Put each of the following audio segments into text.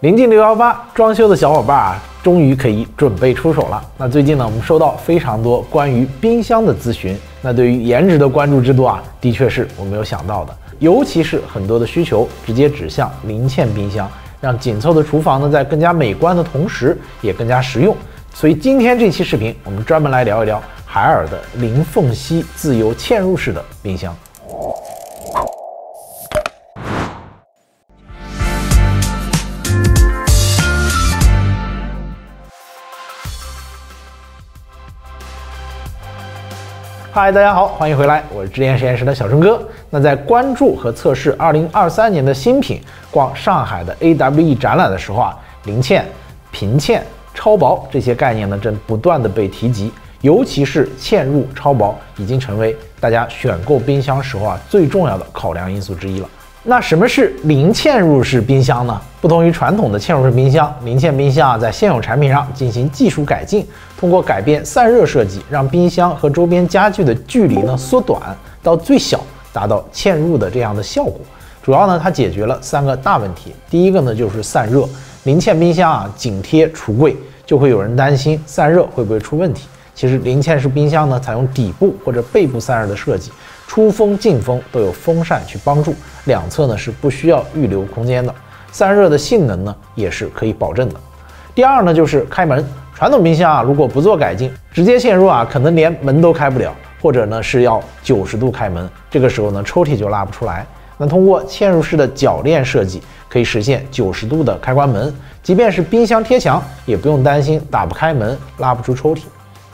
临近618，装修的小伙伴啊，终于可以准备出手了。那最近呢，我们收到非常多关于冰箱的咨询，那对于颜值的关注之度啊，的确是我没有想到的。尤其是很多的需求直接指向零嵌冰箱，让紧凑的厨房呢，在更加美观的同时，也更加实用。所以今天这期视频，我们专门来聊一聊海尔的零缝隙自由嵌入式的冰箱。嗨，大家好，欢迎回来，我是智联实验室的小春哥。那在关注和测试2023年的新品，逛上海的 AWE 展览的时候啊，零嵌、平嵌、超薄这些概念呢，正不断的被提及，尤其是嵌入超薄已经成为大家选购冰箱时候啊最重要的考量因素之一了。那什么是零嵌入式冰箱呢？不同于传统的嵌入式冰箱，零嵌冰箱啊在现有产品上进行技术改进，通过改变散热设计，让冰箱和周边家具的距离呢缩短到最小，达到嵌入的这样的效果。主要呢，它解决了3个大问题。第一个呢就是散热，零嵌冰箱啊紧贴橱柜，就会有人担心散热会不会出问题。其实零嵌式冰箱呢，采用底部或者背部散热的设计，出风进风都有风扇去帮助，两侧呢是不需要预留空间的，散热的性能呢也是可以保证的。第二呢就是开门，传统冰箱啊如果不做改进，直接嵌入啊可能连门都开不了，或者呢是要90度开门，这个时候呢抽屉就拉不出来。那通过嵌入式的铰链设计，可以实现90度的开关门，即便是冰箱贴墙，也不用担心打不开门、拉不出抽屉。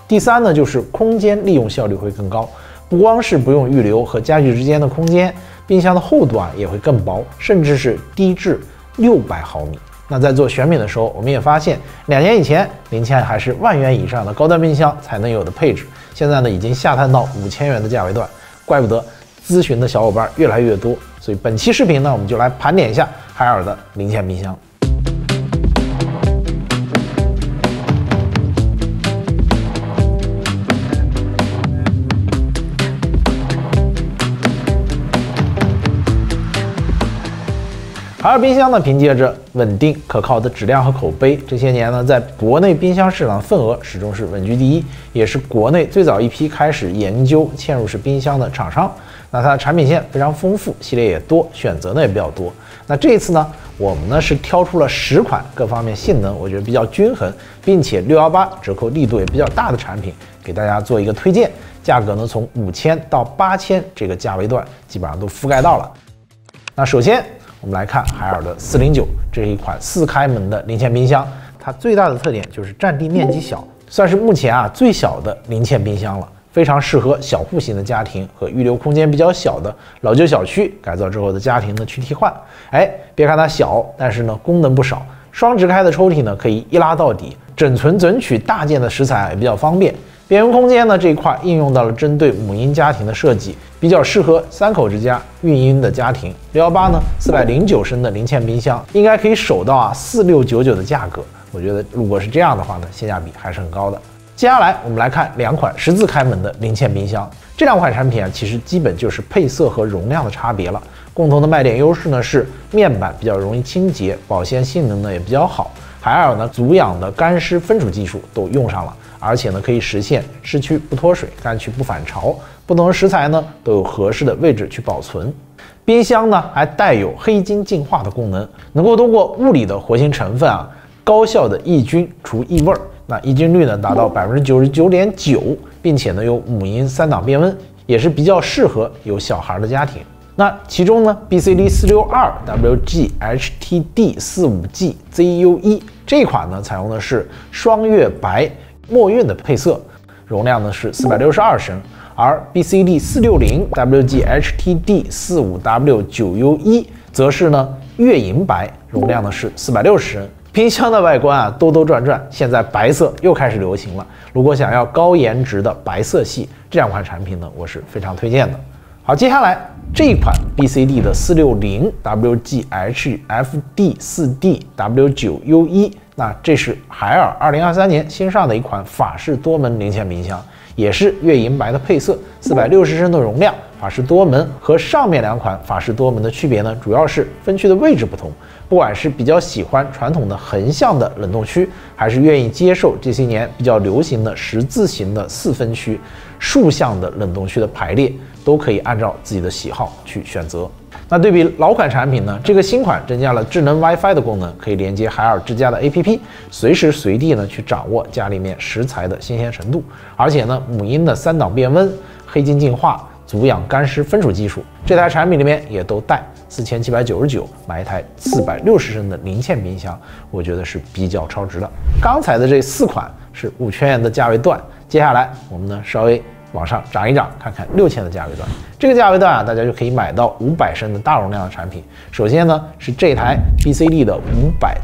第三呢就是空间利用效率会更高，不光是不用预留和家具之间的空间，冰箱的厚度啊也会更薄，甚至是低至600毫米。那在做选品的时候，我们也发现2年以前零嵌还是10000元以上的高端冰箱才能有的配置，现在呢已经下探到5000元的价位段，怪不得咨询的小伙伴越来越多。所以本期视频呢，我们就来盘点一下海尔的零嵌冰箱。海尔冰箱呢，凭借着稳定可靠的质量和口碑，这些年呢，在国内冰箱市场份额始终是稳居第一，也是国内最早一批开始研究嵌入式冰箱的厂商。那它的产品线非常丰富，系列也多，选择呢也比较多。那这一次呢，我们呢是挑出了10款各方面性能我觉得比较均衡，并且618折扣力度也比较大的产品，给大家做一个推荐。价格呢从5000到8000这个价位段，基本上都覆盖到了。那首先我们来看海尔的409，这是一款4开门的零嵌冰箱，它最大的特点就是占地面积小，算是目前啊最小的零嵌冰箱了，非常适合小户型的家庭和预留空间比较小的老旧小区改造之后的家庭呢去替换。别看它小，但是呢功能不少，双直开的抽屉呢可以一拉到底，整存整取大件的食材也比较方便。边缘空间呢这一块应用到了针对母婴家庭的设计，比较适合3口之家孕婴的家庭。618呢409升的零嵌冰箱应该可以守到啊4699的价格，我觉得如果是这样的话呢，性价比还是很高的。接下来我们来看2款10字开门的零嵌冰箱，这2款产品啊其实基本就是配色和容量的差别了。共同的卖点优势呢是面板比较容易清洁，保鲜性能呢也比较好。海尔呢足氧的干湿分储技术都用上了，而且呢可以实现湿区不脱水，干区不反潮，不同的食材呢都有合适的位置去保存。冰箱呢还带有黑金净化的功能，能够通过物理的活性成分啊，高效的抑菌除异味，那抑菌率呢达到99.9%，并且呢有母婴3档变温，也是比较适合有小孩的家庭。那其中呢 BCD 462 WG HTD 45G ZU1 这款呢采用的是双月白墨韵的配色，容量呢是462升，而 BCD 460 WG HTD 45W9U1 则是呢月银白，容量呢是460升。冰箱的外观啊兜兜转转，现在白色又开始流行了，如果想要高颜值的白色系，这2款产品呢我是非常推荐的。好，接下来这一款 BCD 的460 WGHFD 4D W9U1，那这是海尔2023年新上的一款法式多门零嵌冰箱，也是月银白的配色，460升的容量。法式多门和上面2款法式多门的区别呢，主要是分区的位置不同。不管是比较喜欢传统的横向的冷冻区，还是愿意接受这些年比较流行的十字形的4分区、竖向的冷冻区的排列，都可以按照自己的喜好去选择。那对比老款产品呢，这个新款增加了智能 WiFi 的功能，可以连接海尔之家的 APP， 随时随地呢去掌握家里面食材的新鲜程度。而且呢，母婴的3档变温、黑金净化、足氧干湿分储技术，这台产品里面也都带。4799买一台460升的零嵌冰箱，我觉得是比较超值的。刚才的这4款是5000元的价位段，接下来我们呢稍微往上涨一涨，看看6000的价位段。这个价位段啊，大家就可以买到500升的大容量的产品。首先呢是这台 BCD 的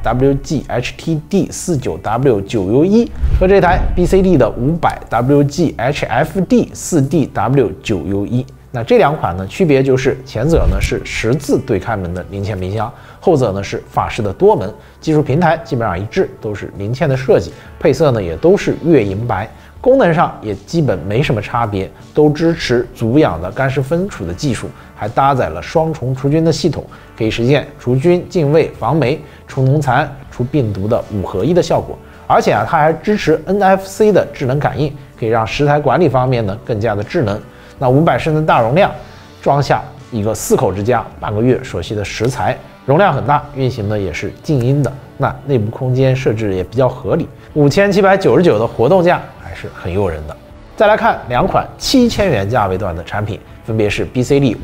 500WG HTD 49W9U1 和这台 BCD 的 500WG HFD 4DW9U1。那这2款呢，区别就是前者呢是十字对开门的零嵌冰箱，后者呢是法式的多门，技术平台基本上一致，都是零嵌的设计，配色呢也都是月银白，功能上也基本没什么差别，都支持足氧的干湿分储的技术，还搭载了双重除菌的系统，可以实现除菌、净味、防霉、除农残、除病毒的5合1的效果。而且啊，它还支持 NFC 的智能感应，可以让食材管理方面呢更加的智能。那500升的大容量，装下一个4口之家半个月所需的食材，容量很大，运行的也是静音的。那内部空间设置也比较合理，5799的活动价还是很诱人的。再来看2款7000元价位段的产品，分别是 BCD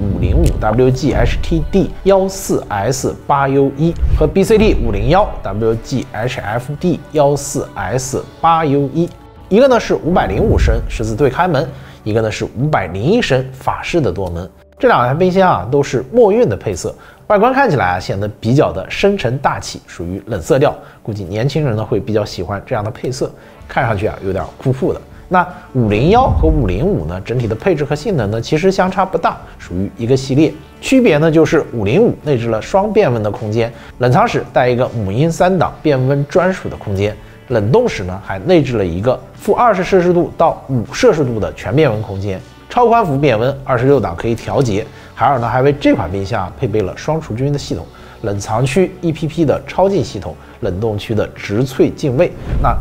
505WG HTD 14S 8U1 和 BCD 501WG HFD 14S 8U1。一个呢是505升十字对开门，一个呢是501升法式的多门。这2台冰箱啊都是墨韵的配色，外观看起来啊显得比较的深沉大气，属于冷色调。估计年轻人呢会比较喜欢这样的配色，看上去啊有点酷酷的。那501和505呢，整体的配置和性能呢其实相差不大，属于一个系列。区别呢就是505内置了双变温的空间，冷藏室带一个母婴3档变温专属的空间。冷冻室呢还内置了一个-20摄氏度到5摄氏度的全变温空间，超宽幅变温26档可以调节。海尔呢还为这款冰箱配备了双除菌的系统，冷藏区 EPP 的超净系统，冷冻区的植萃净味。那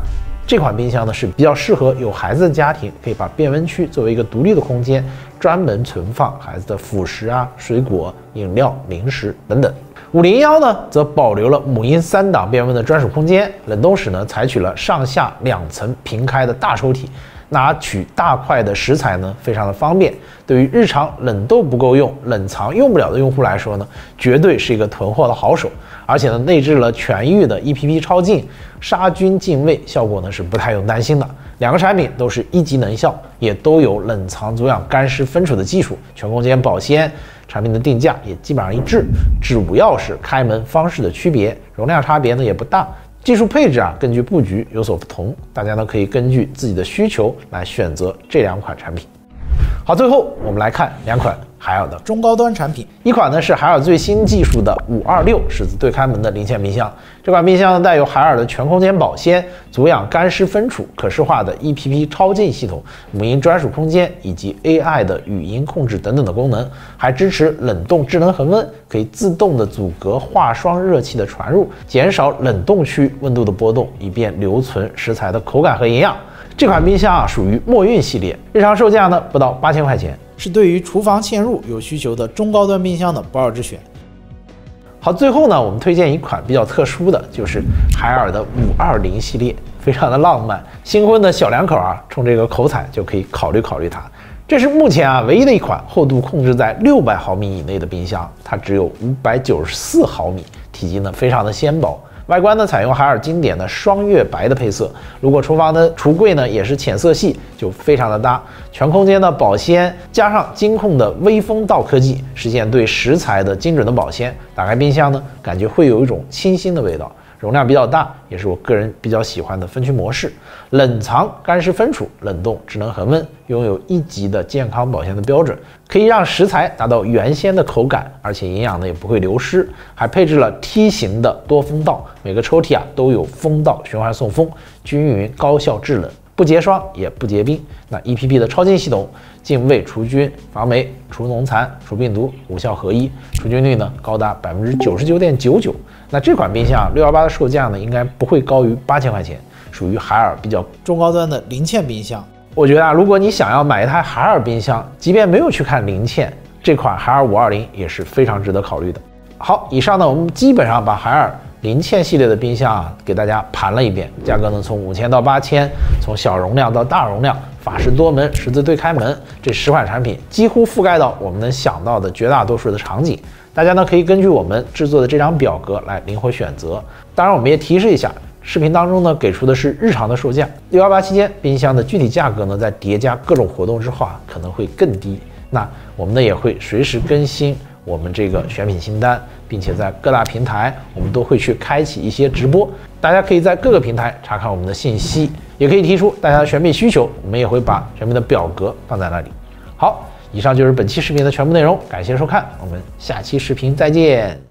这款冰箱呢是比较适合有孩子的家庭，可以把变温区作为一个独立的空间，专门存放孩子的辅食啊、水果、饮料、零食等等。501呢则保留了母婴3档变温的专属空间，冷冻室呢采取了上下2层平开的大抽屉，拿取大块的食材呢非常的方便。对于日常冷冻不够用、冷藏用不了的用户来说呢，绝对是一个囤货的好手。而且呢内置了全域的 EPP 超净，杀菌净味效果呢是不太用担心的。2个产品都是1级能效，也都有冷藏足氧干湿分储的技术，全空间保鲜。产品的定价也基本上一致，主要是开门方式的区别，容量差别呢也不大。技术配置啊根据布局有所不同，大家呢可以根据自己的需求来选择这2款产品。好，最后我们来看2款海尔的中高端产品，一款呢是海尔最新技术的526十字对开门的零嵌冰箱。这款冰箱呢带有海尔的全空间保鲜、足氧干湿分储、可视化的 EPP 超净系统、母婴专属空间以及 AI 的语音控制等等的功能，还支持冷冻智能恒温，可以自动的阻隔化霜热气的传入，减少冷冻区温度的波动，以便留存食材的口感和营养。这款冰箱啊属于墨韵系列，日常售价呢不到8000块钱，是对于厨房嵌入有需求的中高端冰箱的不二之选。好，最后呢我们推荐一款比较特殊的，就是海尔的520系列，非常的浪漫，新婚的小两口啊冲这个口彩就可以考虑考虑它。这是目前啊唯一的一款厚度控制在600毫米以内的冰箱，它只有594毫米，体积呢非常的纤薄。外观呢采用海尔经典的双月白的配色，如果厨房的橱柜呢也是浅色系，就非常的搭。全空间的保鲜加上金控的微风道科技，实现对食材的精准的保鲜。打开冰箱呢，感觉会有一种清新的味道。容量比较大，也是我个人比较喜欢的分区模式。冷藏干湿分储，冷冻智能恒温，拥有1级的健康保鲜的标准，可以让食材达到原鲜的口感，而且营养呢也不会流失。还配置了梯形的多风道，每个抽屉啊都有风道循环送风，均匀高效制冷。不结霜也不结冰。那 EPP 的超净系统，净卫除菌、防霉、除农残、除病毒，5效合一，除菌率呢高达99.99%。那这款冰箱618的售价呢，应该不会高于8000块钱，属于海尔比较中高端的零嵌冰箱。我觉得啊，如果你想要买一台海尔冰箱，即便没有去看零嵌，这款海尔520也是非常值得考虑的。好，以上呢，我们基本上把海尔零嵌系列的冰箱啊，给大家盘了一遍，价格呢从5000到8000，从小容量到大容量，法式多门、十字对开门，这10款产品几乎覆盖到我们能想到的绝大多数的场景。大家呢可以根据我们制作的这张表格来灵活选择。当然，我们也提示一下，视频当中呢给出的是日常的售价，618期间冰箱的具体价格呢，在叠加各种活动之后啊，可能会更低。那我们呢也会随时更新我们这个选品清单，并且在各大平台我们都会去开启一些直播，大家可以在各个平台查看我们的信息，也可以提出大家的选品需求，我们也会把选品的表格放在那里。好，以上就是本期视频的全部内容，感谢收看，我们下期视频再见。